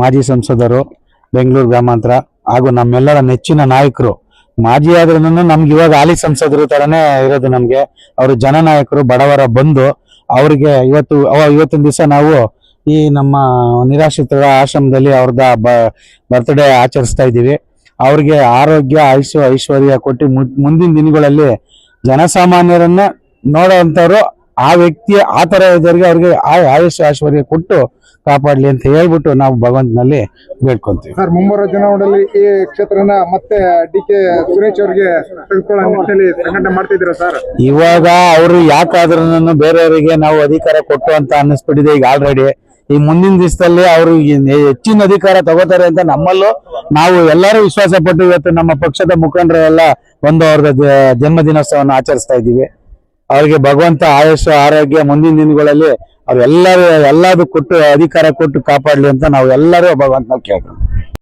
ಮಾಜಿ ಸಂಸದರು ಬೆಂಗಳೂರು ಗ್ರಾಮಾಂತರ ಹಾಗೂ ನಮ್ಮೆಲ್ಲರ ನೆಚ್ಚಿನ ನಾಯಕರು, ಮಾಜಿ ಆದ್ರೂ ನಮ್ಗೆ ಇವಾಗ ಹಾಲಿ ಸಂಸದರು ತರನೇ ಇರೋದು. ನಮ್ಗೆ ಅವರು ಜನನಾಯಕರು, ಬಡವರ ಬಂಧು. ಅವ್ರಿಗೆ ಇವತ್ತಿನ ದಿವಸ ನಾವು ಈ ನಮ್ಮ ನಿರಾಶ್ರಿತರ ಆಶ್ರಮದಲ್ಲಿ ಅವ್ರದ ಬರ್ತ್ಡೇ ಆಚರಿಸ್ತಾ ಇದ್ದೀವಿ. ಅವ್ರಿಗೆ ಆರೋಗ್ಯ ಐಶ್ವರ್ಯ ಕೊಟ್ಟು ಮುಂದಿನ ದಿನಗಳಲ್ಲಿ ಜನಸಾಮಾನ್ಯರನ್ನ ನೋಡೋವಂಥವ್ರು ಆ ವ್ಯಕ್ತಿಯ ಆ ತರ ಇದ್ದವ್ರಿಗೆ ಅವ್ರಿಗೆ ಐಶ್ವರ್ಯ ಕೊಟ್ಟು ಕಾಪಾಡ್ಲಿ ಅಂತ ಹೇಳ್ಬಿಟ್ಟು ನಾವು ಭಗವಂತನಲ್ಲಿ ಬೇಡ್ಕೊಂತೀವಿ. ಸರ್, ಮುಂಬರುವ ಚುನಾವಣೆಯಲ್ಲಿ ಈ ಕ್ಷೇತ್ರನ ಮತ್ತೆ ಡಿ.ಕೆ. ಸುರೇಶ್ ಅವರಿಗೆ ಸಂಘಟನೆ ಮಾಡ್ತಿದ್ದೀರಾ ಸರ್? ಇವಾಗ ಅವರು ಯಾಕಾದ್ರೂ ಬೇರೆಯವರಿಗೆ ನಾವು ಅಧಿಕಾರ ಕೊಟ್ಟು ಅಂತ ಅನ್ನಿಸ್ಬಿಟ್ಟಿದೆ ಈಗ ಆಲ್ರೆಡಿ. ಈ ಮುಂದಿನ ದಿವಸದಲ್ಲಿ ಅವರು ಹೆಚ್ಚಿನ ಅಧಿಕಾರ ತಗೋತಾರೆ ಅಂತ ನಮ್ಮಲ್ಲೂ ನಾವು ಎಲ್ಲರೂ ವಿಶ್ವಾಸ ಪಟ್ಟು ಇವತ್ತು ನಮ್ಮ ಪಕ್ಷದ ಮುಖಂಡರೆಲ್ಲ ಒಂದು ಅವ್ರದ ಜನ್ಮ ದಿನೋತ್ಸವವನ್ನು ಆಚರಿಸ್ತಾ ಇದ್ದೀವಿ. ಅವ್ರಿಗೆ ಭಗವಂತ ಆಯುಷ್ ಆರೋಗ್ಯ ಮುಂದಿನ ದಿನಗಳಲ್ಲಿ ಅವ್ರೆಲ್ಲರೂ ಎಲ್ಲದೂ ಕೊಟ್ಟು ಅಧಿಕಾರ ಕೊಟ್ಟು ಕಾಪಾಡ್ಲಿ ಅಂತ ನಾವು ಎಲ್ಲರೂ ಭಗವಂತನ ಕೇಳ್ಕೊಂತೀವಿ.